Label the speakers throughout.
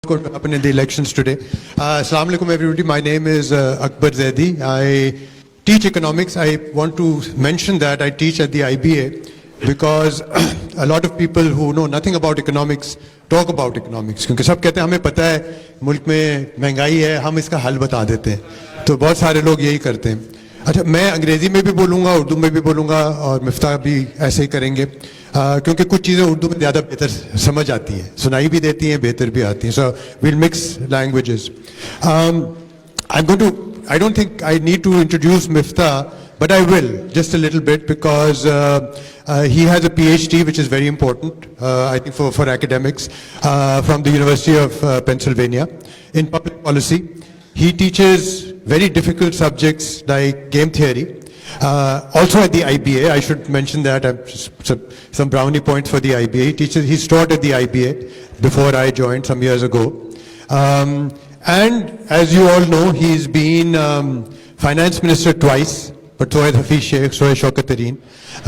Speaker 1: going to happen in the elections today. Assalamu alaikum everybody. My name is Akbar Zaidi. I teach economics. I want to mention that I teach at the IBA because a lot of people who know nothing about economics talk about economics. क्योंकि सब कहते हैं हमें पता है मुल्क में महंगाई है, हम इसका हल बता देते हैं. तो बहुत सारे लोग यही करते हैं. अच्छा, मैं अंग्रेजी में भी बोलूँगा, उर्दू में भी बोलूँगा और मिफ्ता भी ऐसे ही करेंगे क्योंकि कुछ चीज़ें उर्दू में ज़्यादा बेहतर समझ आती हैं, सुनाई भी देती हैं, बेहतर भी आती हैं. So we'll mix languages. I don't think I need to introduce Miftah, but I will just a little bit because he has a PhD, which is very important, I think, for academics from the University of Pennsylvania in public policy. He teaches very difficult subjects like game theory. Also at the IBA, I should mention that, some brownie points for the IBA. He's taught at the IBA before I joined some years ago. And as you all know, he's been finance minister twice, but so has Hafiz Sheikh, so has Shaukat Tareen.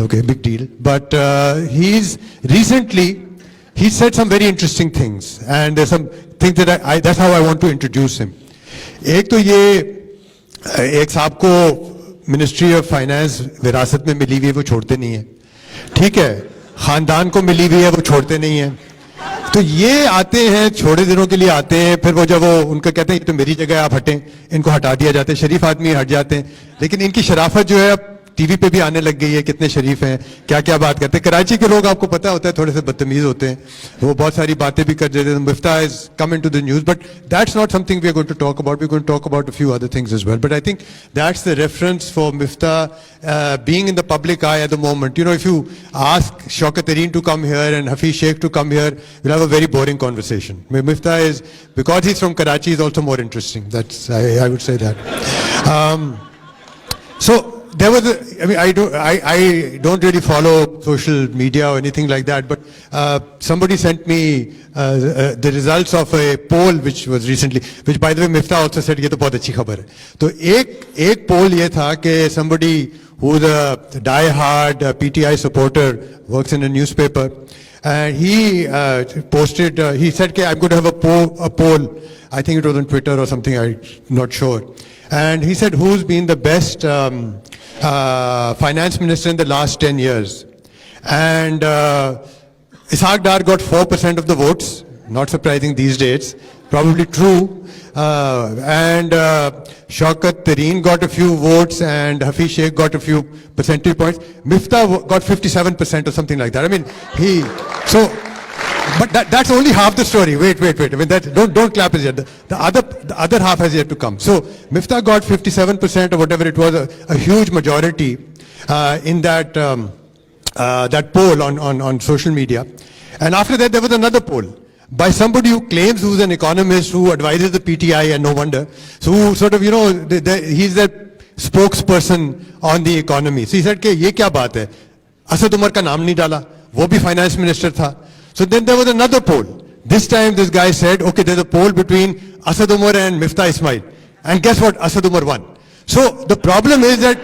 Speaker 1: Okay, big deal. But he said some very interesting things, and there's some things that that's how I want to introduce him. एक तो ये एक साहब को ministry of finance विरासत में मिली हुई है, वो छोड़ते नहीं है. ठीक है, खानदान को मिली हुई है, वो छोड़ते नहीं है. तो ये आते हैं, थोड़े दिनों के लिए आते हैं, फिर वो जब वो उनका कहते हैं तो मेरी जगह आप हटें, इनको हटा दिया जाता है. शरीफ आदमी हट जाते हैं, लेकिन इनकी शराफत जो है अब टीवी पे भी आने लग गई है. कितने शरीफ हैं, क्या क्या बात करते हैं. कराची के लोग आपको पता होता है थोड़े से बदतमीज होते हैं, वो बहुत सारी बातें भी कर देते हैं. Miftah is come into the news, but that's not something we are going to talk about. We're going to talk about a few other things as well. But I think that's the reference for Miftah being in the public eye at the moment. You know, if you ask Shaukat Tareen to come here and Hafiz Sheikh to come here, we'll have a very boring conversation. Miftah is, because he's from Karachi, is also more interesting. That's I would say that. So there was I don't really follow social media or anything like that, but somebody sent me the results of a poll which was recently, which by the way Miftah also said ये तो बहुत अच्छी खबर है. तो एक poll ये था कि somebody who's a die-hard PTI supporter, works in a newspaper, and he posted, he said कि I'm going to have a poll, I think it was on Twitter or something, I'm not sure. And he said, who's been the best finance minister in the last 10 years? And Ishaq Dar got 4% of the votes, not surprising these days, probably true. And Shaukat Tareen got a few votes and Hafiz Sheikh got a few percentage points. Miftah got 57% or something like that. I mean, but that's only half the story. Wait. I mean, don't clap as yet. The other half has yet to come. So Miftah got 57% or whatever it was, a huge majority in that poll on social media. And after that, there was another poll by somebody who claims who's an economist who advises the PTI, and no wonder. So who sort of, he's the spokesperson on the economy. So he said, "Ke ye kya baat hai? Asad Umar ka naam nahi dala. Wo bhi finance minister tha." So then there was another poll. This time this guy said, okay, there's a poll between Asad Umar and Miftah Ismail. And guess what? Asad Umar won. So the problem is that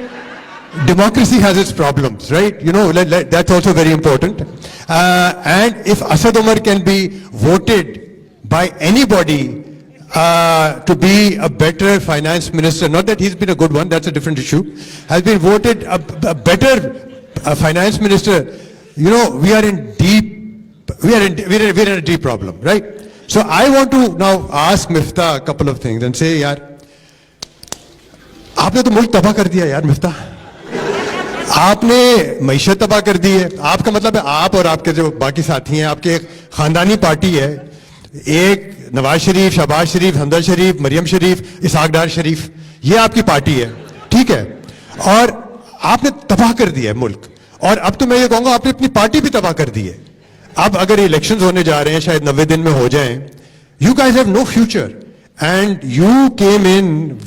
Speaker 1: democracy has its problems, right? You know, that's also very important. And if Asad Umar can be voted by anybody to be a better finance minister, not that he's been a good one, that's a different issue, has been voted a better finance minister, we are in a deep problem, right? So I want to now ask Miftah a couple of things and say, यार, आपने तो मुल्क तबाह कर दिया यार मिफ्ता. आपने मईशत तबाह कर दी है. आपका मतलब है आप और आपके जो बाकी साथी हैं, आपके एक खानदानी पार्टी है, एक नवाज शरीफ, शहबाज शरीफ, हमदर्द शरीफ, मरियम शरीफ, इसहाक डार शरीफ, ये आपकी पार्टी है, ठीक है, और आपने तबाह कर दिया है मुल्क. और अब तो मैं ये कहूँगा आपने अपनी पार्टी भी तबाह कर दी है. अब अगर इलेक्शंस होने जा रहे हैं, शायद 90 दिन में हो जाएं, you guys have no future, and you came in,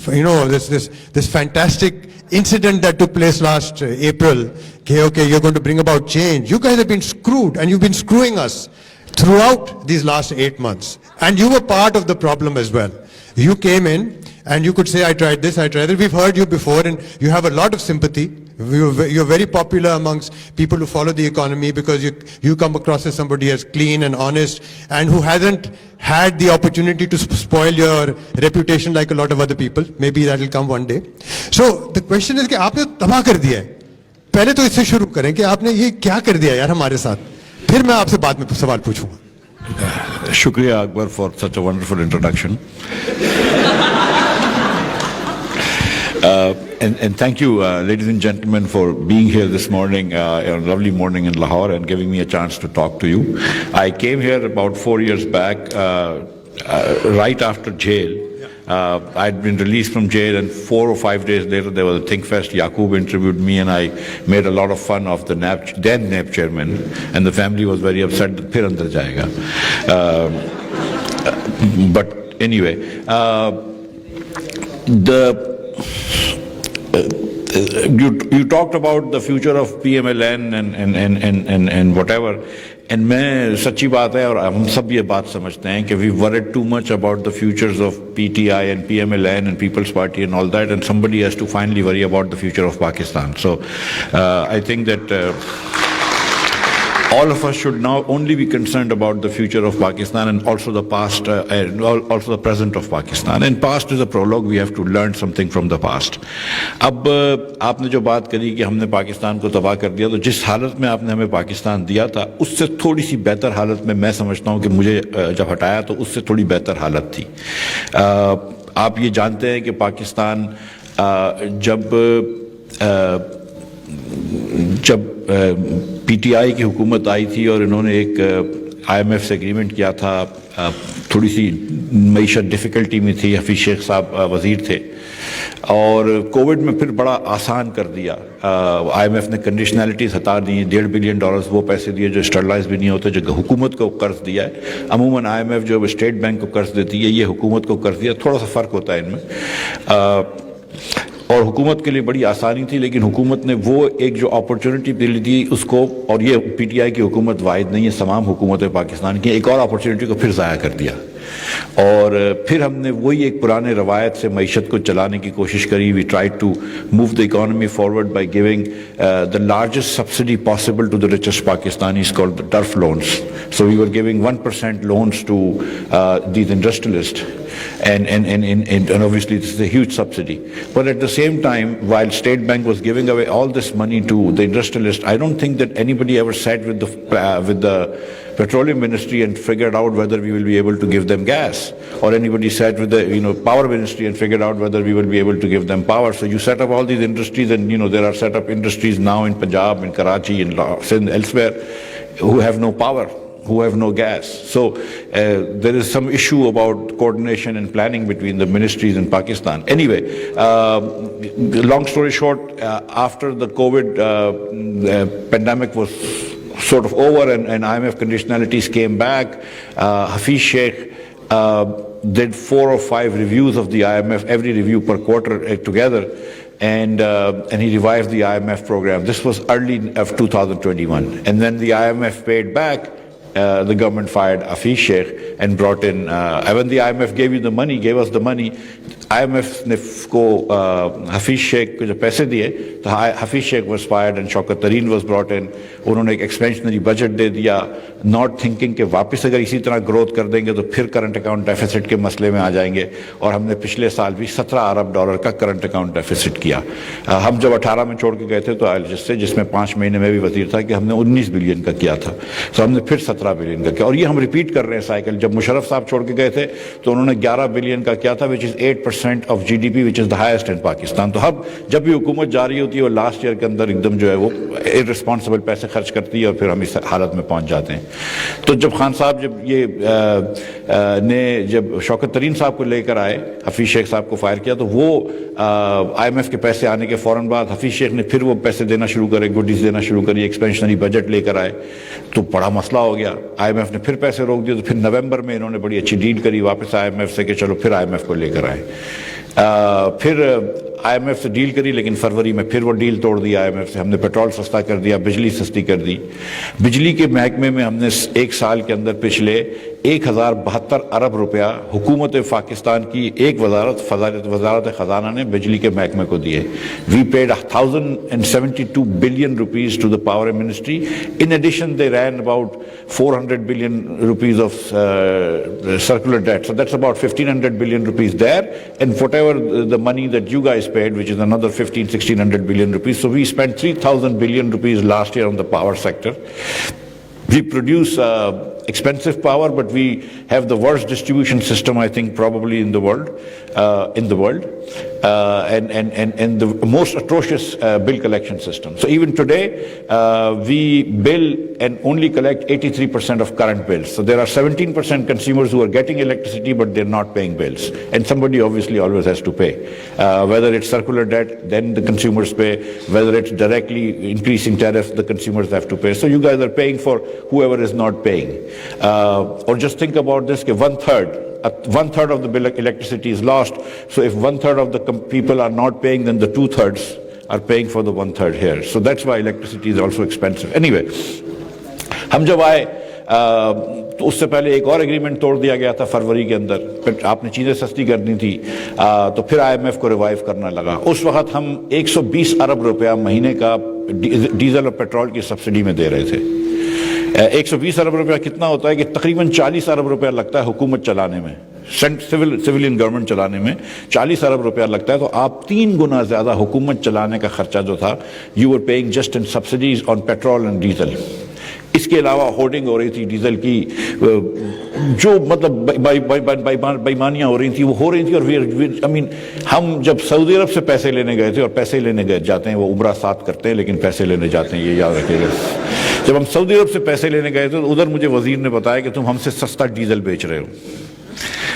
Speaker 1: this fantastic incident that took place last April. Okay, you're going to bring about change. You guys have been screwed, and you've been screwing us throughout these last 8 months, and you were part of the problem as well. You came in, and you could say, I tried this, I tried that. We've heard you before, and you have a lot of sympathy. You're very popular amongst people who follow the economy because you come across as somebody as clean and honest and who hasn't had the opportunity to spoil your reputation like a lot of other people. Maybe that will come one day. So the question is कि आपने तबाह कर दिया है. पहले तो इससे शुरू करें कि आपने ये क्या कर दिया यार हमारे साथ. फिर मैं आपसे बाद में सवाल पूछूंगा.
Speaker 2: Shukriya Akbar for such a wonderful introduction. And thank you, ladies and gentlemen, for being here this morning, a lovely morning in Lahore, and giving me a chance to talk to you. I came here about 4 years back, right after jail. I'd been released from jail, and 4 or 5 days later there was a Think Fest. Yaqub interviewed me, and I made a lot of fun of the then NAP chairman, and the family was very upset that phir andar jayega. But anyway, you talked about the future of PMLN and whatever. And मैं सच्ची बात है और हम सब ये बात समझते हैं कि we worried too much about the futures of PTI and PMLN and People's Party and all that, and somebody has to finally worry about the future of Pakistan. So I think that all of us should now only be concerned about the future of Pakistan and also the past, and also the present of Pakistan. And past is a prologue. We have to learn something from the past. अब आपने जो बात करी कि हमने पाकिस्तान को तबाह कर दिया, तो जिस हालत में आपने हमें पाकिस्तान दिया था उससे थोड़ी सी बेहतर हालत में मैं समझता हूँ कि मुझे जब हटाया तो उससे थोड़ी बेहतर हालत थी. आप ये जानते हैं कि पाकिस्तान जब पीटीआई की हुकूमत आई थी और इन्होंने एक आईएमएफ से एग्रीमेंट किया था, थोड़ी सी मईशत डिफ़िकल्टी में थी, हफीज़ शेख साहब वज़ीर थे, और कोविड में फिर बड़ा आसान कर दिया. आईएमएफ ने कंडीशनैलिटीज़ हटा दी, $1.5 बिलियन वो पैसे दिए जो स्टरलाइज भी नहीं होते, जो हुकूमत को कर्ज दिया है. अमूमन आईएमएफ जो स्टेट बैंक को कर्ज देती है, ये हुकूमत को कर्ज दिया. थोड़ा सा फ़र्क होता है इनमें, और हुकूमत के लिए बड़ी आसानी थी, लेकिन हुकूमत ने वो एक जो अपॉर्चुनिटी मिली थी उसको, और ये पीटीआई की हुकूमत वाहिद नहीं है, तमाम हुकूमतें पाकिस्तान की, एक और अपॉर्चुनिटी को फिर ज़ाया कर दिया. और फिर हमने वही एक पुराने रवायत से मईशत को चलाने की कोशिश करी. We try to move the economy forward by giving the largest subsidy possible to the richest Pakistanis called the turf loans. So we were giving 1% loans to these industrialists, and obviously this is a huge subsidy. But at the same time, while State Bank was giving away all this money to the industrialists, I don't think that anybody ever sat with the Petroleum Ministry and figured out whether we will be able to give them gas, or anybody sat with the Power Ministry and figured out whether we will be able to give them power. So you set up all these industries, and there are set up industries now in Punjab, in Karachi, in Sindh, elsewhere, who have no power, who have no gas. So there is some issue about coordination and planning between the ministries in Pakistan. Anyway, long story short, after the COVID pandemic was sort of over and IMF conditionalities came back, Hafeez Sheikh did 4 or 5 reviews of the IMF, every review per quarter together, and he revived the IMF program. This was early of 2021, and then the IMF paid back. The government fired Hafeez Sheikh and brought in, when the IMF gave us the money, IMF ने को Hafeez Sheikh को जो पैसे दिए, तो Hafeez Sheikh was fired and Shaukat Tareen was brought in. उन्होंने एक expansionary budget दे दिया, not thinking कि वापस अगर इसी तरह growth कर देंगे तो फिर current account deficit के मसले में आ जाएंगे. और हमने पिछले साल भी $17 अरब का current account deficit किया. हम जब 18 में छोड़ के गए थे तो जिसमें 5 महीने में भी वजीर था कि हमने 19 बिलियन का किया था, तो हमने फिर 17 बिलियन का किया. और ये हम रिपीट कर रहे हैं साइकिल. जब मुशर्रफ साहब छोड़ के गए थे तो उन्होंने 11 बिलियन का किया था, which is 8% of GDP, which is the highest in Pakistan. तो अब जब भी हुकूमत जा रही होती है और लास्ट ईयर के अंदर एकदम जो है वो इररिस्पॉन्सिबल पैसे खर्च करती है और फिर हम इस हालत में पहुंच जाते हैं. तो जब खान साहब जब शौकत तरीन साहब को लेकर आए, हफीज शेख साहब को फायर किया, तो वो IMF के पैसे आने के फौरन बाद हफीज शेख ने फिर वो पैसे देना शुरू करे, गुडीज देना शुरू करी, एक्सपेंशनरी बजट लेकर आए, तो बड़ा मसला हो गया. IMF ने फिर पैसे रोक दिए, तो फिर नवंबर में इन्होंने बड़ी अच्छी डील करी वापस IMF से कि चलो फिर IMF को लेकर आए. फिर IMF से डील करी, लेकिन फरवरी में फिर वो डील तोड़ दी IMF से. हमने पेट्रोल सस्ता कर दिया, बिजली सस्ती कर दी. बिजली के महकमे में हमने 1 साल के अंदर पिछले 1072 अरब रुपया हुकूमत पाकिस्तान की एक वजारत ख़जाना ने बिजली के महकमे को दिए. We paid 1072 billion rupees to the power ministry. In addition, they ran about 400 billion rupees of circular debt. So that's about 1500 billion rupees there. And whatever the money that you guys paid, which is another 1600 billion rupees. So we spent 3000 billion rupees last year on the power sector. We produce expensive power, but we have the worst distribution system, I think, probably in the world, and the most atrocious bill collection system. So even today, we bill and only collect 83% of current bills. So there are 17% consumers who are getting electricity, but they're not paying bills. And somebody obviously always has to pay. Whether it's circular debt, then the consumers pay. Whether it's directly increasing tariffs, the consumers have to pay. So you guys are paying for whoever is not paying. Or just think about this, one third of the bill electricity is lost. So if 1/3 of the people are not paying, then the 2/3 are paying for the 1/3 here. So that's why electricity is also expensive. Anyway, हम जब आए तो उससे पहले एक और agreement तोड़ दिया गया था फरवरी के अंदर. फिर आपने चीज़ें सस्ती करनी थी, तो फिर IMF को रिवाइव करना लगा. उस वक्त हम 120 अरब रुपया महीने का डीजल और पेट्रोल की सब्सिडी में दे रहे थे. 120 अरब रुपया कितना होता है कि तकरीबन 40 अरब रुपया लगता है हुकूमत चलाने में, सिविलियन गवर्नमेंट चलाने में 40 अरब रुपया लगता है. तो आप 3 गुना ज़्यादा हुकूमत चलाने का खर्चा जो था, you were paying just in subsidies on petrol and diesel. इसके अलावा होर्डिंग हो रही थी डीजल की, जो मतलब बेईमानियां हो रही थी, वो हो रही थी. और हम जब सऊदी अरब से पैसे लेने गए थे, और पैसे लेने गए जाते हैं वो उम्रा साथ करते हैं लेकिन पैसे लेने जाते हैं, ये याद रखिएगा. जब हम सऊदी अरब से पैसे लेने गए थे तो उधर मुझे वजीर ने बताया कि तुम हमसे सस्ता डीजल बेच रहे हो.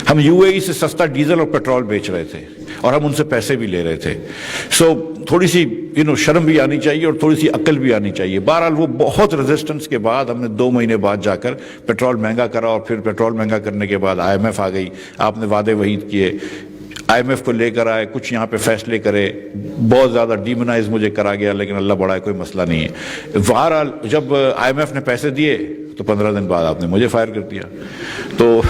Speaker 2: हम UAE से सस्ता डीजल और पेट्रोल बेच रहे थे और हम उनसे पैसे भी ले रहे थे. सो थोड़ी सी शर्म भी आनी चाहिए और थोड़ी सी अक्ल भी आनी चाहिए. बहरहाल वो बहुत रेजिस्टेंस के बाद हमने 2 महीने बाद जाकर पेट्रोल महंगा करा, और फिर पेट्रोल महंगा करने के बाद IMF आ गई. आपने वादे वहीद किए, IMF को लेकर आए, कुछ यहाँ पे फैसले करे, बहुत ज़्यादा डीमोनाइज मुझे करा गया, लेकिन अल्लाह बड़ा है, कोई मसला नहीं है. बहरहाल जब IMF ने पैसे दिए तो 15 दिन बाद आपने मुझे फायर कर दिया. तो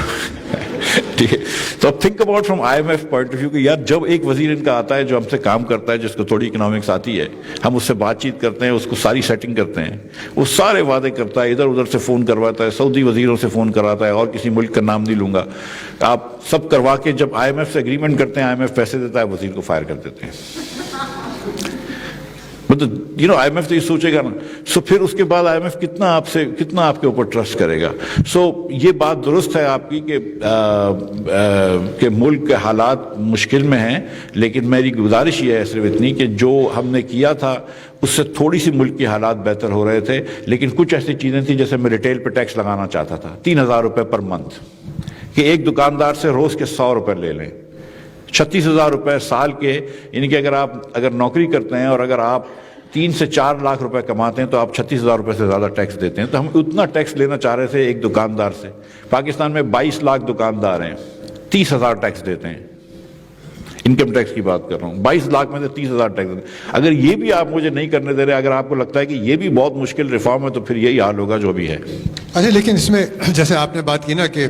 Speaker 2: ठीक है. तो अब think about from IMF point of view कि यार, जब एक वजीर इनका आता है जो हमसे काम करता है, जिसको थोड़ी इकोनॉमिक्स आती है, हम उससे बातचीत करते हैं, उसको सारी सेटिंग करते हैं, वो सारे वादे करता है, इधर उधर से फ़ोन करवाता है, सऊदी वजीरों से फ़ोन करवाता है, और किसी मुल्क का नाम नहीं लूँगा, आप सब करवा के जब IMF से एग्रीमेंट करते हैं, IMF पैसे देता है, वजीर को फायर कर देते हैं. मतलब IMF तो ये सोचेगा ना. सो फिर उसके बाद IMF कितना आपके ऊपर ट्रस्ट करेगा. सो ये बात दुरुस्त है आपकी कि मुल्क के हालात मुश्किल में हैं, लेकिन मेरी गुजारिश ये है सिर्फ इतनी कि जो हमने किया था उससे थोड़ी सी मुल्क के हालात बेहतर हो रहे थे. लेकिन कुछ ऐसी चीज़ें थी, जैसे मैं रिटेल पे टैक्स लगाना चाहता था 3000 रुपये पर मंथ, कि एक दुकानदार से रोज़ के 100 रुपये ले लें, 36,000 रुपये साल के. यानी कि अगर नौकरी करते हैं और अगर आप 3 से 4 लाख रुपए कमाते हैं तो आप 36,000 रुपये से ज़्यादा टैक्स देते हैं. तो हम उतना टैक्स लेना चाह रहे थे एक दुकानदार से. पाकिस्तान में 22 लाख दुकानदार हैं, 30,000 टैक्स देते हैं. इनकम टैक्स की बात कर रहा हूँ. 22 लाख में से 30,000 टैक्स देते हैं. अगर ये भी आप मुझे नहीं करने दे रहे, अगर आपको लगता है कि ये भी बहुत मुश्किल रिफॉर्म है, तो फिर यही हाल होगा जो भी है.
Speaker 1: अच्छा, लेकिन इसमें जैसे आपने बात की ना कि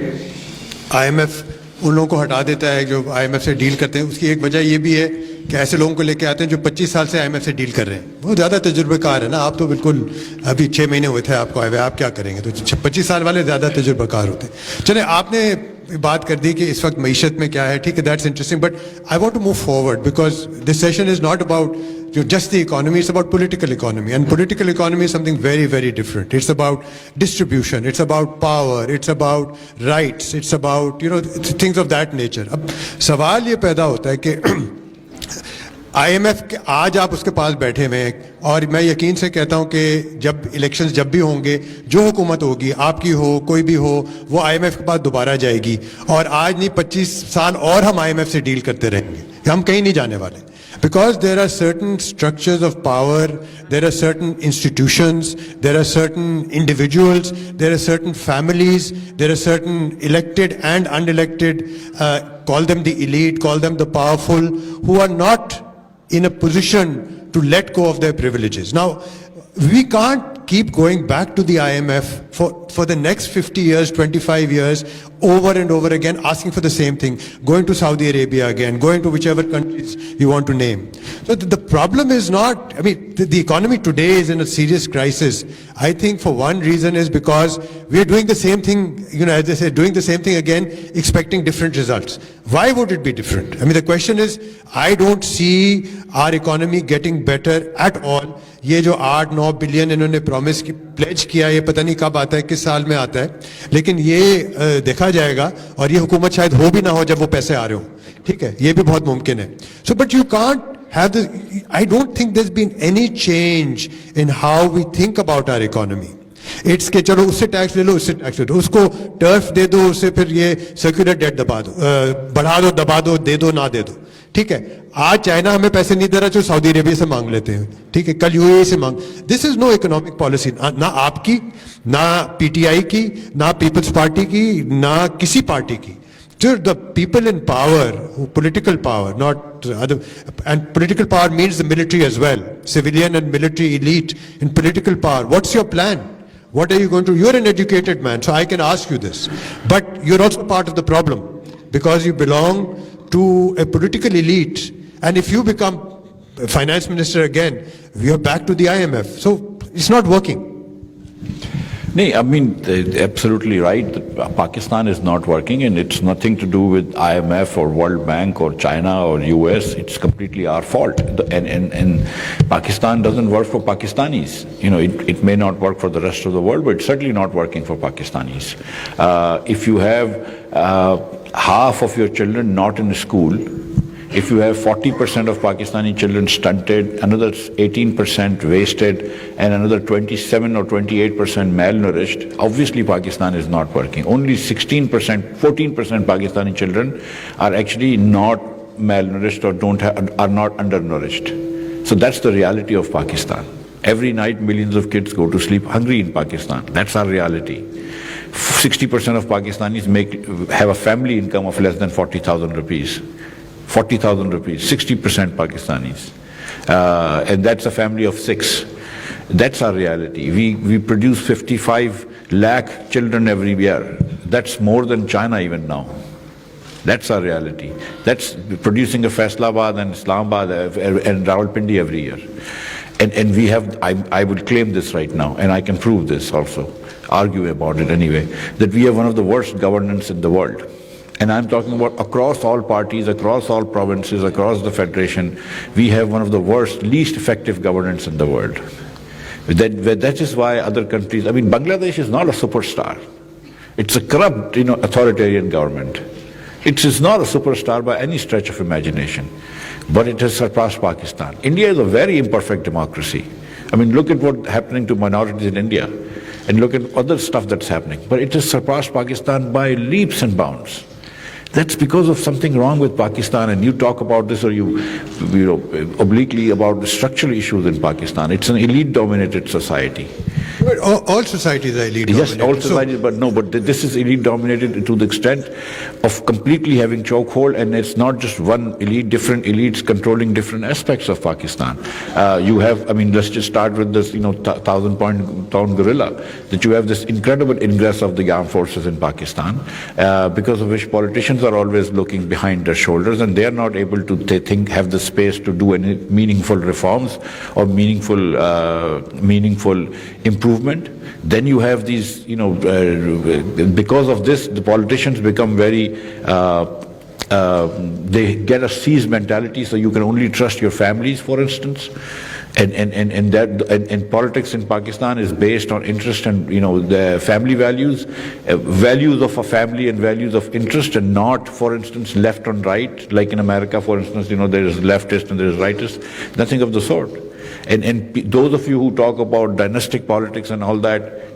Speaker 1: IMF उन लोगों को हटा देता है जो IMF से डील करते हैं, उसकी एक वजह ये भी है कि ऐसे लोगों को लेके आते हैं जो 25 साल से IMF से डील कर रहे हैं. वो ज़्यादा तजुर्बेकार है ना. आप तो बिल्कुल अभी 6 महीने हुए थे आपको आए हुए, आप क्या करेंगे. तो 25 साल वाले ज़्यादा तजुर्बेकार होते हैं. चले, आपने बात कर दी कि इस वक्त मईशत में क्या है. ठीक है, that's interesting, but I want to move forward because this session is not about just the economy, it's about political economy, and political economy is something very, very different. It's about distribution, it's about power, it's about rights, it's about things of that nature. अब सवाल ये पैदा होता है कि IMF के आज आप उसके पास बैठे हुए हैं, और मैं यकीन से कहता हूं कि जब इलेक्शंस जब भी होंगे, जो हुकूमत होगी, आपकी हो कोई भी हो, वो IMF के पास दोबारा जाएगी, और आज नहीं 25 साल और हम IMF से डील करते रहेंगे. हम कहीं नहीं जाने वाले. Because there are certain structures of power, there are certain institutions, there are certain individuals, there are certain families, there are certain elected and unelected, call them the elite, call them the powerful, who are not in a position to let go of their privileges. Now, we can't keep going back to the IMF for the next 50 years, 25 years, over and over again, asking for the same thing, going to Saudi Arabia again, going to whichever countries you want to name. So the problem is not, I mean, the economy today is in a serious crisis. I think for one reason is because we're doing the same thing, you know, as they say, doing the same thing again, expecting different results. Why would it be different? I mean, the question is, I don't see our economy getting better at all. ये जो 8-9 billion इन्होंने promise की pledge किया, ये पता नहीं कब आता है, किस साल में आता है, लेकिन ये देखा जाएगा, और ये हुकूमत शायद हो भी ना हो जब वो पैसे आ रहे हो, ठीक है, ये भी बहुत मुमकिन है. So but you can't have this. I don't think there's been any change in how we think about our economy. It's के चलो उससे टैक्स ले लो, उससे टैक्स ले लो, उसको टर्फ दे दो, उससे फिर ये सर्कुलर डेट दबा दो, बढ़ा दो, दबा दो, दे दो, ना दे दो, ठीक है. आज चाइना हमें पैसे नहीं दे रहा, जो सऊदी अरेबिया से मांग लेते हैं, ठीक है, कल यूएई से मांग. This is no economic policy, ना आपकी, ना पीटीआई की, ना पीपल्स पार्टी की, ना किसी पार्टी की. The people in power, political power, not other, and political power means the military as well, civilian and military elite in political power. What's your plan? What are you going to? You're an educated man, so I can ask you this. But you're also part of the problem because you belong to a political elite. And if you become finance minister again, we are back to the IMF. So it's not working.
Speaker 2: No, I mean, absolutely right. Pakistan is not working, and it's nothing to do with IMF or World Bank or China or US. It's completely our fault. And Pakistan doesn't work for Pakistanis. You know, it may not work for the rest of the world, but it's certainly not working for Pakistanis. If you have half of your children not in school, if you have 40% of Pakistani children stunted, another 18% wasted, and another 27 or 28% malnourished, obviously Pakistan is not working. Only 16%, 14% Pakistani children are actually not malnourished or are not undernourished. So that's the reality of Pakistan. Every night millions of kids go to sleep hungry in Pakistan. That's our reality. 60% of Pakistanis have a family income of less than 40,000 rupees. 40,000 rupees, 60% Pakistanis. And that's a family of 6. That's our reality. We produce 55 lakh children every year. That's more than China even now. That's our reality. That's producing a Faisalabad and Islamabad and Rawalpindi every year. And we have, I would claim this right now, and I can prove this also, argue about it anyway, that we have one of the worst governance in the world. And I'm talking about across all parties, across all provinces, across the federation, we have one of the worst, least effective governance in the world. That is why other countries, I mean, Bangladesh is not a superstar. It's a corrupt, authoritarian government. It is not a superstar by any stretch of imagination, but it has surpassed Pakistan. India is a very imperfect democracy. I mean, look at what's happening to minorities in India, and look at other stuff that's happening. But it has surpassed Pakistan by leaps and bounds. That's because of something wrong with Pakistan, and you talk about this, or you obliquely about the structural issues in Pakistan. It's an elite-dominated society.
Speaker 1: But all societies are elite-dominated.
Speaker 2: Yes, all societies, but this is elite-dominated to the extent of completely having chokehold, and it's not just one elite, different elites controlling different aspects of Pakistan. You have, I mean, let's just start with this, 1,000-point town gorilla, that you have this incredible ingress of the armed forces in Pakistan, because of which politicians are always looking behind their shoulders, and they are not able to have the space to do any meaningful reforms or meaningful improvement. Then you have these, because of this, the politicians become very, they get a seize mentality, so you can only trust your families, for instance. And politics in Pakistan is based on interest and the family values, values of a family and values of interest, and not, for instance, left and right. Like in America, for instance, there is leftist and there is rightist. Nothing of the sort. And those of you who talk about dynastic politics and all that,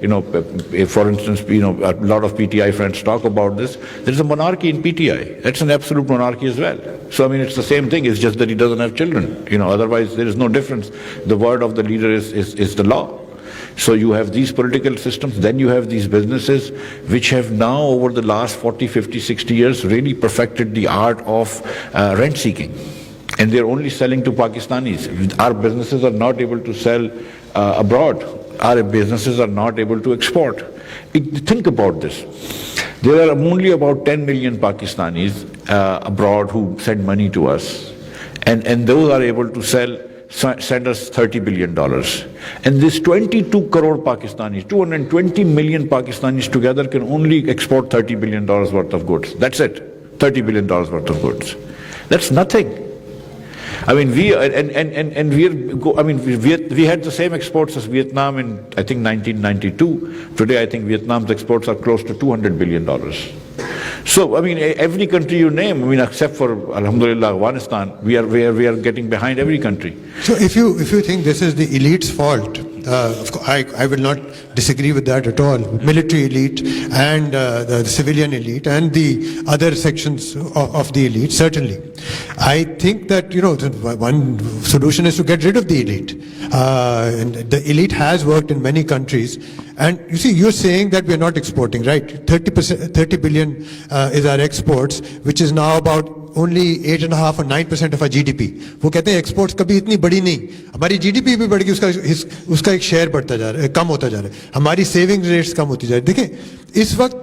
Speaker 2: for instance, a lot of PTI friends talk about this. There is a monarchy in PTI. That's an absolute monarchy as well. So, I mean, it's the same thing. It's just that he doesn't have children. Otherwise there is no difference. The word of the leader is the law. So you have these political systems, then you have these businesses which have now over the last 40, 50, 60 years really perfected the art of rent seeking. and they're only selling to Pakistanis. Our businesses are not able to sell abroad. Our businesses are not able to export. Think about this. There are only about 10 million Pakistanis abroad who send money to us, and those are able to send us $30 billion. And this 22 crore Pakistanis, 220 million Pakistanis together can only export $30 billion worth of goods. That's it. $30 billion worth of goods. That's nothing. I mean, we had the same exports as Vietnam in, I think, 1992. Today, I think Vietnam's exports are close to $200 billion. So, I mean, every country you name, I mean, except for, Alhamdulillah, Afghanistan, we are getting behind every country.
Speaker 1: So if you think this is the elite's fault, of course, I will not disagree with that at all. Military elite and the civilian elite and the other sections of the elite, certainly. I think that, one solution is to get rid of the elite. And the elite has worked in many countries. And you see, you're saying that we're not exporting, right? 30 billion is our exports, which is now about only 8.5 or 9% of our GDP. वो कहते हैं exports कभी इतनी बड़ी नहीं, हमारी GDP भी बढ़ गई, उसका एक शेयर बढ़ता जा रहा है, कम होता जा रहा है, हमारी सेविंग रेट्स कम होती जा रही है. देखें, इस वक्त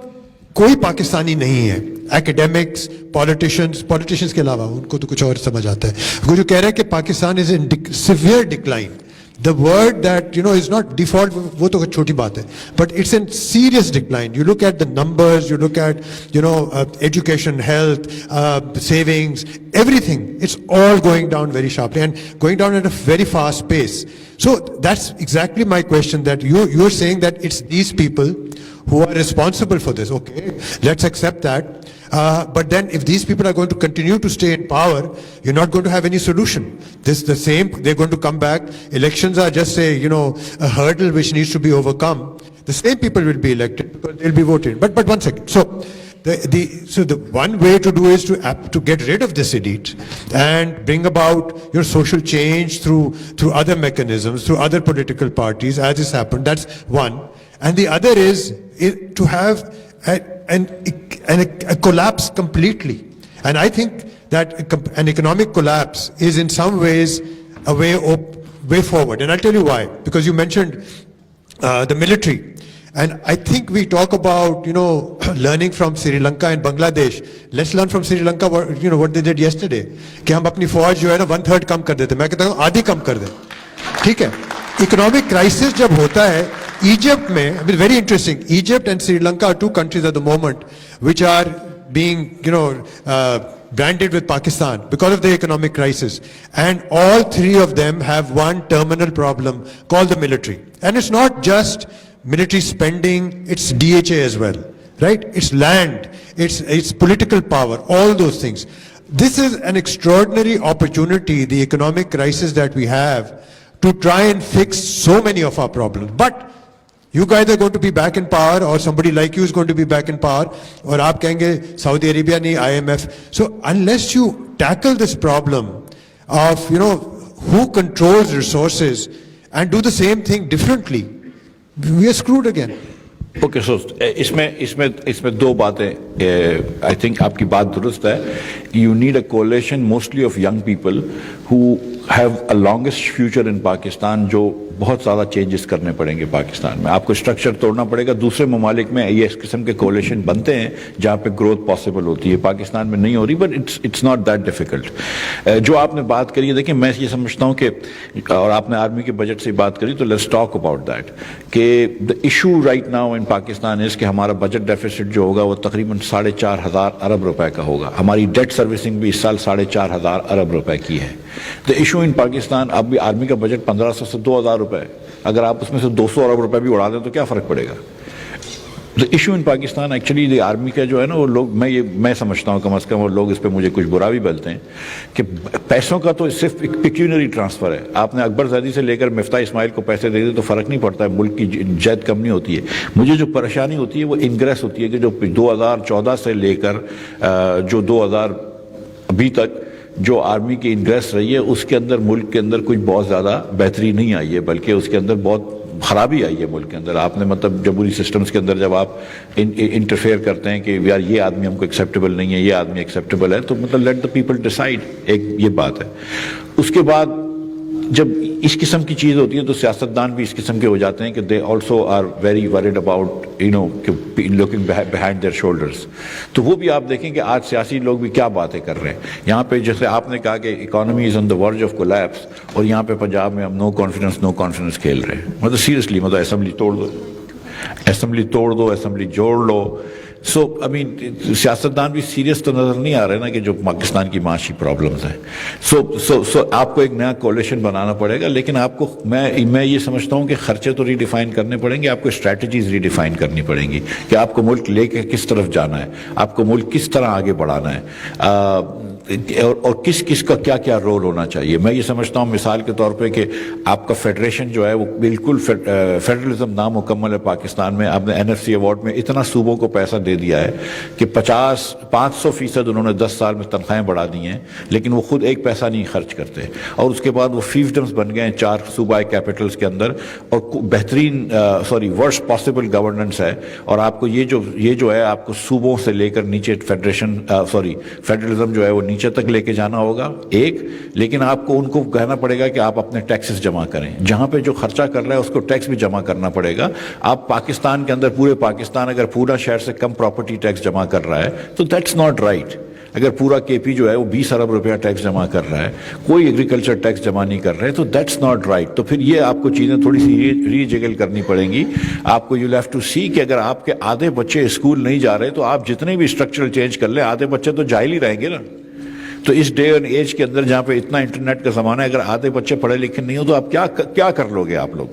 Speaker 1: कोई पाकिस्तानी नहीं है, एकेडमिक्स, पॉलिटिशियंस के अलावा, उनको तो कुछ और समझ आता है, वो जो कह रहा है कि Pakistan is in severe decline. The word that, is not default, वो तो छोटी बात है, but it's in serious decline. You look at the numbers, you look at, education, health, savings, everything. It's all going down very sharply and going down at a very fast pace. So that's exactly my question, that you're saying that it's these people who are responsible for this. Okay, let's accept that. But then if these people are going to continue to stay in power, you're not going to have any solution. This the same, they're going to come back. Elections are just a hurdle which needs to be overcome. The same people will be elected because they'll be voted. But one second. So the one way to do is to get rid of this elite and bring about your social change through other mechanisms, through other political parties, as has happened. That's one. And the other is to have a collapse completely. And I think that an economic collapse is in some ways a way forward. And I'll tell you why. Because you mentioned the military. And I think we talk about, learning from Sri Lanka and Bangladesh. Let's learn from Sri Lanka what they did yesterday. कि हम अपनी फौज जो है ना 1/3 कम कर देते. मैं कहता हूँ आधी कम कर दें. ठीक है. Economic crisis जब होता है, Egypt में, I mean, very interesting. Egypt and Sri Lanka are two countries at the moment which are being, branded with Pakistan because of the economic crisis. And all three of them have one terminal problem called the military. And it's not just military spending, it's DHA as well, right? It's land, it's political power, all those things. This is an extraordinary opportunity, the economic crisis that we have, to try and fix so many of our problems. But you guys are going to be back in power, or somebody like you is going to be back in power, or aap kehenge Saudi Arabia nahi, IMF. So unless you tackle this problem of, who controls resources and do the same thing differently, we are screwed again.
Speaker 2: Okay, so इसमें दो बातें. I think आपकी बात दुरुस्त है. You need a coalition mostly of young people who have a longest future in Pakistan, जो बहुत ज़्यादा चेंजेस करने पड़ेंगे पाकिस्तान में. आपको स्ट्रक्चर तोड़ना पड़ेगा. दूसरे ममालिक में ये इस किस्म के कोalition बनते हैं जहाँ पे ग्रोथ पॉसिबल होती है. पाकिस्तान में नहीं हो रही, but it's not that difficult. जो आपने बात करी है, देखिए मैं ये समझता हूँ कि, और आपने आर्मी के बजट से बात करी, तो लेट्स टॉक अबाउट दैट कि the issue right now in Pakistan is कि हमारा बजट डेफिसिट जो होगा वो तकरीबन 4,500 अरब रुपए का होगा. हमारी डेट सर्विसिंग भी इस साल 4,500 अरब रुपए की है. द इशू इन पाकिस्तान, अब भी आर्मी का बजट 1,500 से 2,000 रुपए, अगर आप उसमें से 200 अरब रुपए भी उड़ा दें तो क्या फर्क पड़ेगा. The issue in Pakistan actually the army का जो है ना, वो लोग, मैं समझता हूँ कम अज़ कम, और लोग इस पर मुझे कुछ बुरा भी बोलते हैं कि पैसों का तो सिर्फ एक पिक्यूनरी ट्रांसफ़र है. आपने अकबर ज़ैदी से लेकर मिफ्ता इस्माइल को पैसे दे दे तो फ़र्क नहीं पड़ता है, मुल्क की जैद कम नहीं होती है. मुझे जो परेशानी होती है वो इंग्रेस होती है कि जो 2014 से लेकर जो 2000 अभी तक जो आर्मी की इंग्रेस रही है, उसके अंदर मुल्क के अंदर कुछ बहुत ज़्यादा बेहतरी नहीं आई है, बल्कि उसके अंदर बहुत خرابی آئی ہے ملک کے اندر. آپ نے مطلب جمہوری سسٹمز کے اندر جب آپ انٹرفیئر کرتے ہیں کہ یار یہ آدمی ہم کو ایکسیپٹیبل نہیں ہے, یہ آدمی ایکسیپٹیبل ہے, تو مطلب لیٹ دا پیپل ڈیسائیڈ, ایک یہ بات ہے. اس کے بعد جب اس قسم کی چیز ہوتی ہے تو سیاستدان بھی اس قسم کے ہو جاتے ہیں کہ they also are very worried about looking behind their shoulders. تو وہ بھی آپ دیکھیں کہ آج سیاسی لوگ بھی کیا باتیں کر رہے ہیں یہاں پہ. جیسے آپ نے کہا کہ economy is on the verge of collapse, اور یہاں پہ پنجاب میں ہم نو کانفیڈنس کھیل رہے ہیں. مطلب سیریسلی, مطلب اسمبلی توڑ دو, اسمبلی جوڑ لو. سو آئی مین سیاستدان بھی سیریس تو نظر نہیں آ رہے نا کہ جو پاکستان کی معاشی پرابلمز ہیں. سو آپ کو ایک نیا کولیشن بنانا پڑے گا, لیکن آپ کو میں یہ سمجھتا ہوں کہ خرچے تو ری ڈیفائن کرنے پڑیں گے, آپ کو اسٹریٹجیز ری ڈیفائن کرنی پڑیں گی کہ آپ کو ملک لے کے کس طرف جانا ہے, آپ کو ملک کس طرح آگے بڑھانا ہے, اور کس کا کیا کیا رول ہونا چاہیے. میں یہ سمجھتا ہوں مثال کے طور پہ کہ آپ کا فیڈریشن جو ہے وہ بالکل فیڈرلزم نامکمل ہے پاکستان میں. آپ نے NFC ایوارڈ میں اتنا صوبوں کو پیسہ دے دیا ہے کہ 500% انہوں نے 10 سال میں تنخواہیں بڑھا دی ہیں, لیکن وہ خود ایک پیسہ نہیں خرچ کرتے. اور اس کے بعد وہ فیفڈمز بن گئے ہیں 4 صوبائی کیپٹلز کے اندر, اور بہترین ورسٹ پاسبل گورننس ہے. اور آپ کو یہ جو ہے آپ کو صوبوں سے لے کر نیچے فیڈرلزم جو ہے وہ نیچے تک لے کے جانا ہوگا ایک. لیکن آپ کو ان کو کہنا پڑے گا کہ آپ اپنے ٹیکسز جمع کریں, جہاں پہ جو خرچہ کر رہا ہے اس کو ٹیکس بھی جمع کرنا پڑے گا. آپ پاکستان کے اندر پورے پاکستان اگر پورا شہر سے کم پراپرٹی ٹیکس جمع کر رہا ہے تو دیٹس ناٹ رائٹ. اگر پورا KP جو ہے وہ 20 ارب روپیہ ٹیکس جمع کر رہا ہے, کوئی ایگریکلچر ٹیکس جمع نہیں کر رہے, تو دیٹس ناٹ رائٹ. تو پھر یہ آپ کو چیزیں تھوڑی سی ری جگل کرنی پڑیں گی. آپ کو یو ہیو ٹو سی کہ اگر آپ کے آدھے بچے اسکول نہیں جا رہے تو آپ جتنے بھی اسٹرکچرل چینج کر لیں, آدھے بچے تو جاہل ہی رہیں گے نا. تو اس ڈے اینڈ ایج کے اندر جہاں پہ اتنا انٹرنیٹ کا زمانہ ہے, اگر آدھے بچے پڑھے لکھے نہیں ہو تو آپ کیا کر لو گے آپ لوگ,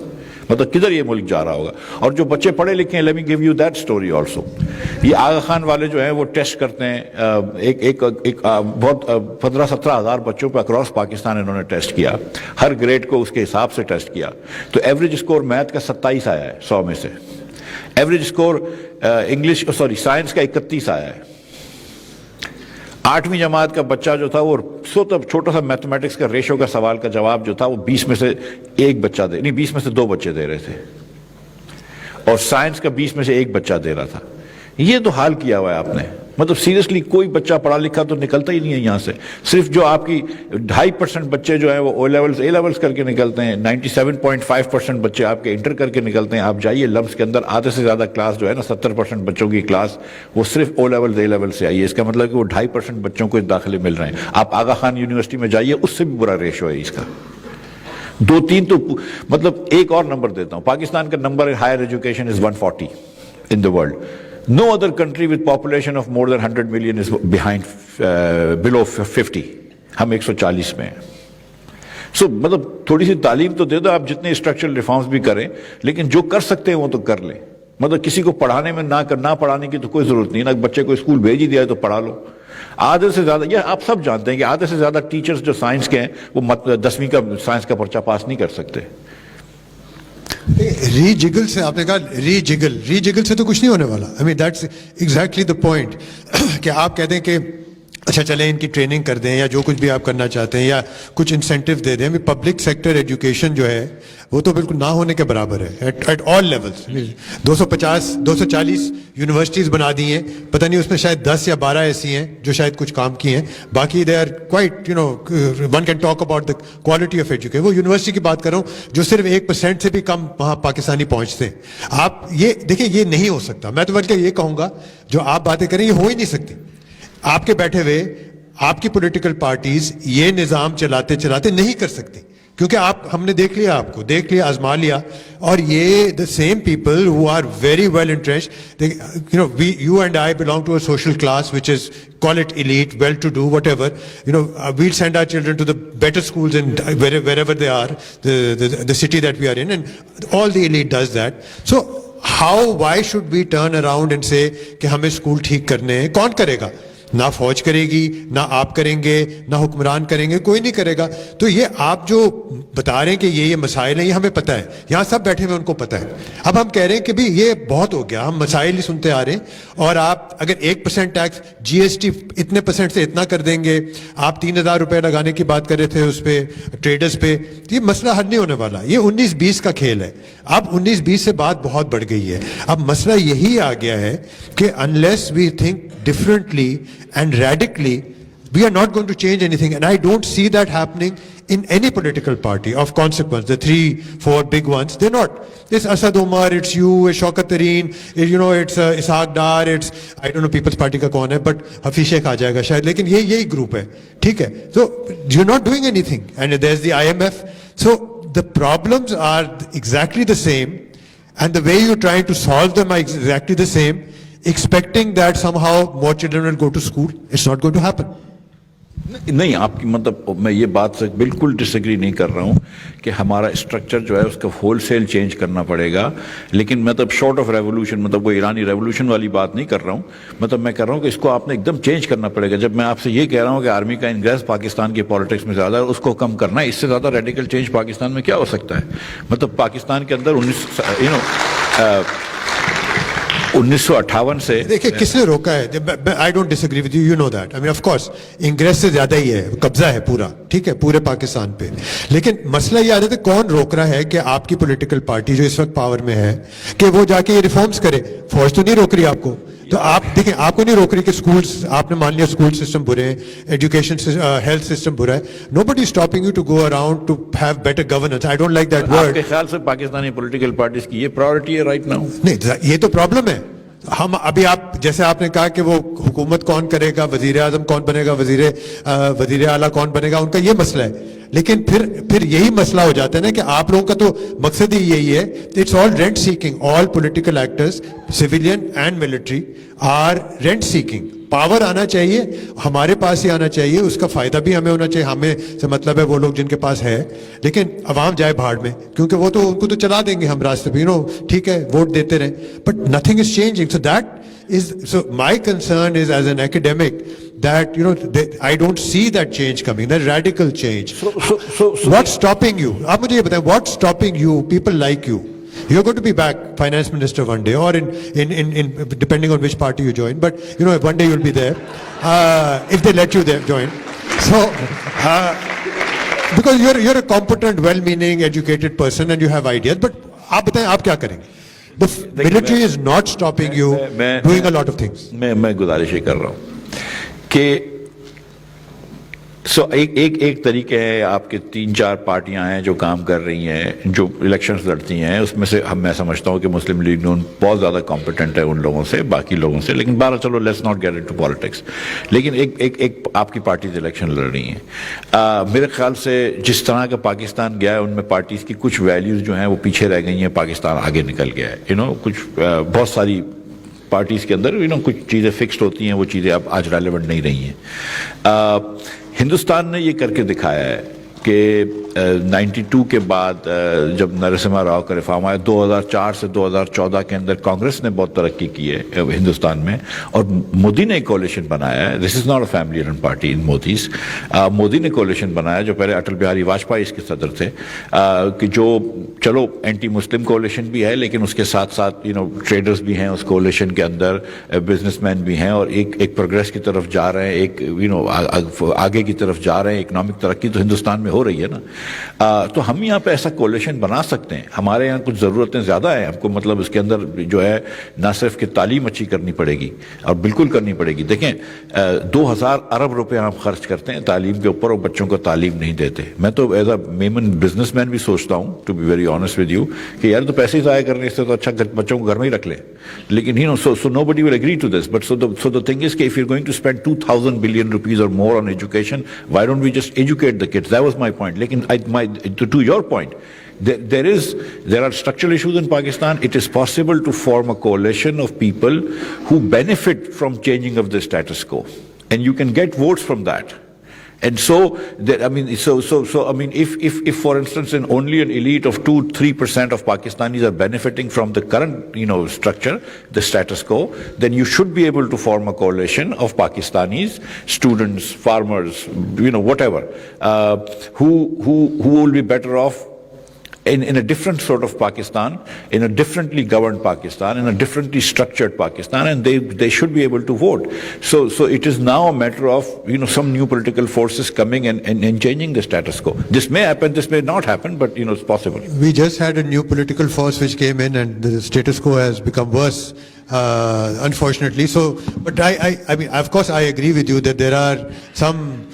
Speaker 2: مطلب کدھر یہ ملک جا رہا ہوگا. اور جو بچے پڑھے لکھے ہیں, let me give you that story also. یہ آغا خان والے جو ہیں وہ ٹیسٹ کرتے ہیں, ایک بہت 15-17 ہزار بچوں پہ اکراس پاکستان انہوں نے ٹیسٹ کیا, ہر گریڈ کو اس کے حساب سے ٹیسٹ کیا. تو ایوریج اسکور میتھ کا 27 آیا ہے 100 میں سے, ایوریج اسکور سائنس کا 31 آیا ہے. 8ویں جماعت کا بچہ جو تھا وہ چھوٹا سا میتھمیٹکس کا ریشو کا سوال کا جواب جو تھا وہ 20 میں سے 20 میں سے 2 بچے دے رہے تھے, اور سائنس کا 20 میں سے 1 بچہ دے رہا تھا. یہ تو حال کیا ہوا ہے آپ نے. مطلب سیریسلی کوئی بچہ پڑھا لکھا تو نکلتا ہی نہیں ہے یہاں سے. صرف جو آپ کی 2.5% بچے جو ہیں وہ اے لیولز کر کے نکلتے ہیں, 97.5% بچے آپ کے انٹر کر کے نکلتے ہیں. آپ جائیے لمس کے اندر, آدھے سے زیادہ کلاس جو ہے نا 70% بچوں کی کلاس وہ صرف اے لیول سے آئی ہے. اس کا مطلب کہ وہ 2.5% بچوں کو داخلے مل رہے ہیں. آپ آغا خان یونیورسٹی میں جائیے, اس سے بھی برا ریشو ہے اس کا. 2-3 تو مطلب ایک اور نمبر دیتا ہوں, پاکستان کا number higher education is 140 in the world. No other country with population of more than 100 million is below 50. ہم 140 میں ہیں. سو مطلب تھوڑی سی تعلیم تو دے دو, آپ جتنے اسٹرکچرل ریفارمز بھی کریں, لیکن جو کر سکتے ہیں وہ تو کر لیں. مطلب کسی کو پڑھانے میں نہ پڑھانے کی تو کوئی ضرورت نہیں. نہ بچے کو اسکول بھیج ہی دیا ہے تو پڑھا لو. آدھے سے زیادہ, یہ آپ سب جانتے ہیں کہ آدھے سے زیادہ ٹیچرز جو سائنس کے ہیں وہ 10ویں کا سائنس کا پرچہ پاس نہیں کر سکتے.
Speaker 1: ری جگل سے آپ نے کہا ری جگل سے تو کچھ نہیں ہونے والا. I mean that's exactly the point کہ آپ کہتے ہیں کہ اچھا چلیں ان کی ٹریننگ کر دیں یا جو کچھ بھی آپ کرنا چاہتے ہیں یا کچھ انسینٹیو دے دیں. پبلک سیکٹر ایجوکیشن جو ہے وہ تو بالکل نہ ہونے کے برابر ہے ایٹ آل لیولس. 240 یونیورسٹیز بنا دی ہیں, پتہ نہیں اس میں شاید 10 یا 12 ایسی ہیں جو شاید کچھ کام کی ہیں, باقی they are quite one can talk about the quality of education. وہ یونیورسٹی کی بات کر رہا ہوں جو صرف 1% سے بھی کم وہاں پاکستانی پہنچتے ہیں. آپ یہ دیکھیں, یہ نہیں ہو سکتا. میں تو بلکہ یہ کہوں گا جو آپ باتیں کریں یہ ہو ہی نہیں سکتی. آپ کے بیٹھے ہوئے آپ کی پولیٹیکل پارٹیز یہ نظام چلاتے نہیں کر سکتی, کیونکہ ہم نے دیکھ لیا آزما لیا. اور یہ the same people who are very well entrenched, you and I belong to a social class which is, call it elite, well-to-do, whatever. We'll send our children to the better schools and wherever they are, the city that we are in, and all the elite does that. So why should we turn around and say کہ ہمیں school ٹھیک کرنے ہیں؟ کون کرے گا؟ نہ فوج کرے گی, نہ آپ کریں گے, نہ حکمران کریں گے, کوئی نہیں کرے گا. تو یہ آپ جو بتا رہے ہیں کہ یہ مسائل ہیں, یہ ہمیں پتہ ہے, یہاں سب بیٹھے ہوئے ان کو پتہ ہے. اب ہم کہہ رہے ہیں کہ بھی یہ بہت ہو گیا, ہم مسائل ہی سنتے آ رہے ہیں, اور آپ اگر 1% ٹیکس GST اتنے % سے اتنا کر دیں گے, آپ 3,000 روپے لگانے کی بات کر رہے تھے اس پہ ٹریڈرز پہ, یہ مسئلہ حل نہیں ہونے والا. یہ 19-20 کا کھیل ہے. اب 19-20 سے بات بہت بڑھ گئی ہے. اب مسئلہ یہی آ گیا ہے کہ unless we think differently and radically, we are not going to change anything, and I don't see that happening in any political party of consequence. The 3-4 big ones, they're not. It's Asad Omar, it's you, it's Shaukat Tareen, it's Ishaq Dar, it's I don't know People's Party کا کون ہے, but Hafeez شیخ آ جائے گا شاید, لیکن یہی group ہے. ٹھیک ہے, so you're not doing anything, and there's the IMF. So the problems are exactly the same, and the way you're trying to solve them are exactly the same, expecting that somehow more children will go to school. It's not going to happen.
Speaker 2: نہیں, آپ کی مطلب میں یہ بات سے بالکل ڈس agri نہیں کر رہا ہوں کہ ہمارا اسٹرکچر جو ہے اس کا ہول سیل چینج کرنا پڑے گا, لیکن مطلب شارٹ آف ریولوشن, مطلب کوئی ایرانی ریولوشن والی بات نہیں کر رہا ہوں. مطلب میں کر رہا ہوں کہ اس کو آپ نے ایک دم چینج کرنا پڑے گا. جب میں آپ سے یہ کہہ رہا ہوں کہ آرمی کا انگریز پاکستان کی پالیٹکس میں زیادہ ہے, اس کو کم کرنا ہے, اس سے زیادہ ریڈیکل چینج پاکستان میں کیا ہو سکتا ہے؟ مطلب پاکستان کے اندر 1958 سے
Speaker 1: دیکھیں کس نے روکا ہے. I don't disagree with you, you know that. I mean of course انگریز سے زیادہ ہی ہے, قبضہ ہے پورا, ٹھیک ہے, پورے پاکستان پہ. لیکن مسئلہ یہ آ رہا ہے کون روک رہا ہے کہ آپ کی پولیٹیکل پارٹی جو اس وقت پاور میں ہے کہ وہ جا کے یہ ریفارمز کرے. فوج تو نہیں روک رہی آپ کو. تو آپ دیکھیں, آپ کو نہیں روک رہی کہ اسکولس, آپ نے مان لیا اسکول سسٹم برے ہیں, ایجوکیشن ہیلتھ سسٹم برا ہے. Nobody is stopping you to go around to have better governance. I don't like that word.
Speaker 2: آپ کے خیال سے پاکستانی پولیٹیکل پارٹیز کی یہ پرائورٹی ہے رائٹ ناؤ؟
Speaker 1: نہیں, یہ تو پرابلم ہے. ہم ابھی آپ جیسے آپ نے کہا کہ وہ حکومت کون کرے گا, وزیر اعظم کون بنے گا, وزیر اعلیٰ کون بنے گا, ان کا یہ مسئلہ ہے. لیکن پھر یہی مسئلہ ہو جاتا ہے نا کہ آپ لوگوں کا تو مقصد ہی یہی ہے. It's all rent seeking. All political actors, civilian and military, are rent seeking. Power آنا چاہیے, ہمارے پاس ہی آنا چاہیے, اس کا فائدہ بھی ہمیں ہونا چاہیے. ہمیں سے مطلب ہے وہ لوگ جن کے پاس ہے, لیکن عوام جائے بھاڑ میں, کیونکہ وہ تو ان کو تو چلا دیں گے ہم راستے پہ, ٹھیک ہے, ووٹ دیتے رہیں, but nothing is changing. So my concern is as an academic that I don't see that change coming, that radical change. So what's stopping you? آپ مجھے یہ بتائیں, what's stopping you, people like you? You're going to be back finance minister one day, or in depending on which party you join, but one day you'll be there, if they let you there join. So because you're a competent, well-meaning, educated person and you have ideas, but آپ بتائیں آپ کیا کریں گے؟ The military is not stopping you doing a lot of things.
Speaker 2: میں گزارش یہ کر رہا ہوں کہ ایک طریقے ہے, آپ کے 3-4 پارٹیاں ہیں جو کام کر رہی ہیں, جو الیکشنز لڑتی ہیں, اس میں سے میں سمجھتا ہوں کہ مسلم لیگ نون بہت زیادہ کمپیٹنٹ ہے ان لوگوں سے, باقی لوگوں سے. لیکن چلو let's not get into politics. لیکن ایک آپ کی پارٹیز الیکشن لڑ رہی ہیں. میرے خیال سے جس طرح کا پاکستان گیا ہے, ان میں پارٹیز کی کچھ ویلیوز جو ہیں وہ پیچھے رہ گئی ہیں, پاکستان آگے نکل گیا ہے. کچھ بہت ساری پارٹیز کے اندر کچھ چیزیں فکسڈ ہوتی ہیں, وہ چیزیں اب آج ریلیونٹ نہیں رہی ہیں. ہندوستان نے یہ کر کے دکھایا ہے کہ 92 کے بعد جب نرسمہا راؤ کا ریفارم آیا, 2004 سے 2014 کے اندر کانگریس نے بہت ترقی کی ہے ہندوستان میں, اور مودی نے ایک کولیشن بنایا ہے. This is not a family run party in Modi's. Modi نے کولیشن بنایا, جو پہلے اٹل بہاری واجپئی اس کے صدر تھے, کہ جو چلو اینٹی مسلم کولیشن بھی ہے, لیکن اس کے ساتھ ساتھ ٹریڈرز بھی ہیں اس کولیشن کے اندر, بزنس مین بھی ہیں, اور ایک پروگریس کی طرف جا رہے ہیں, ایک آگے کی طرف جا رہے ہیں. اکنامک ترقی تو ہندوستان میں ہو رہی ہے نا. تو ہم یہاں پہ ایسا کولیشن بنا سکتے ہیں. ہمارے یہاں کچھ ضرورتیں زیادہ ہیں. ہم کو مطلب اس کے اندر جو ہے نہ صرف کہ تعلیم اچھی کرنی پڑے گی, اور بالکل کرنی پڑے گی. دیکھیں 2000 ارب روپے ہم خرچ کرتے ہیں تعلیم کے اوپر, اور بچوں کو تعلیم نہیں دیتے. میں تو as a Memon businessman بھی سوچتا ہوں, to be very honest with you, کہ یار تو پیسے ہی ضائع کرنے سے تو اچھا بچوں کو گھر میں ہی رکھ لیں. لیکن so nobody will agree to this. But so the thing is, if you're going to spend 2,000 billion rupees or more on education, why don't we just educate the kids? That was my point. Lekin to your point, there are structural issues in Pakistan. It is possible to form a coalition of people who benefit from changing of the status quo, and you can get votes from that. And so, I mean, if for instance, in only an elite of 2-3% of Pakistanis are benefiting from the current, structure, the status quo, then you should be able to form a coalition of Pakistanis, students, farmers, whatever, who will be better off in a different sort of Pakistan, in a differently governed Pakistan, in a differently structured Pakistan, and they should be able to vote. So it is now a matter of some new political forces coming and changing the status quo. This may happen, this may not happen, but it's possible.
Speaker 1: We just had a new political force which came in, and the status quo has become worse, unfortunately. So, but I mean, of course, I agree with you that there are some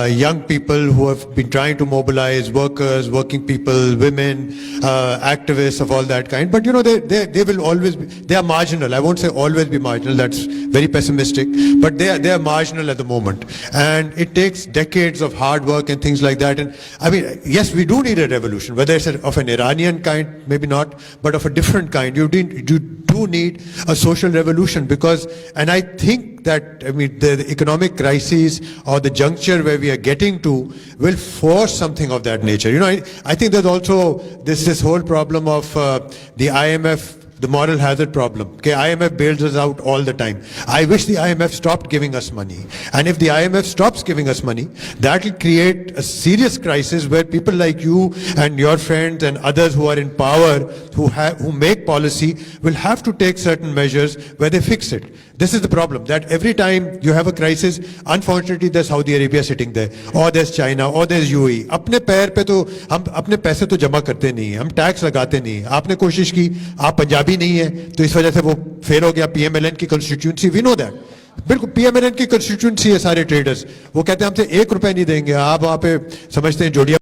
Speaker 1: young people who have been trying to mobilize workers, working people, women, activists of all that kind. But they will always be, they are marginal. I won't say always be marginal. That's very pessimistic. But they are marginal at the moment. And it takes decades of hard work and things like that. And I mean, yes, we do need a revolution, whether it's of an Iranian kind, maybe not, but of a different kind. You do need a social revolution because, and I think that, I mean, the economic crisis or the juncture where we are getting to will force something of that nature. I think there's also this whole problem of the IMF, the moral hazard problem. Okay, IMF bails us out all the time. I wish the IMF stopped giving us money. And if the IMF stops giving us money, that will create a serious crisis where people like you and your friends and others who are in power, who make policy, will have to take certain measures where they fix it. This is the problem, that every time you have a crisis, unfortunately there's Saudi Arabia sitting there, or there's China, or there's UAE. अपने पैर पे तो हम अपने पैसे तो जमा करते नहीं हैं, हम टैक्स लगाते नहीं हैं. आपने कोशिश की, आप पंजाबी नहीं है, तो इस वजह से वो फेल हो गया PMLN की constituency. We know that. बिल्कुल PMLN की constituency है सारे traders. वो कहते हैं हमसे ₹1 नहीं देंगे. आप वहाँ पे समझते हैं जोड़िया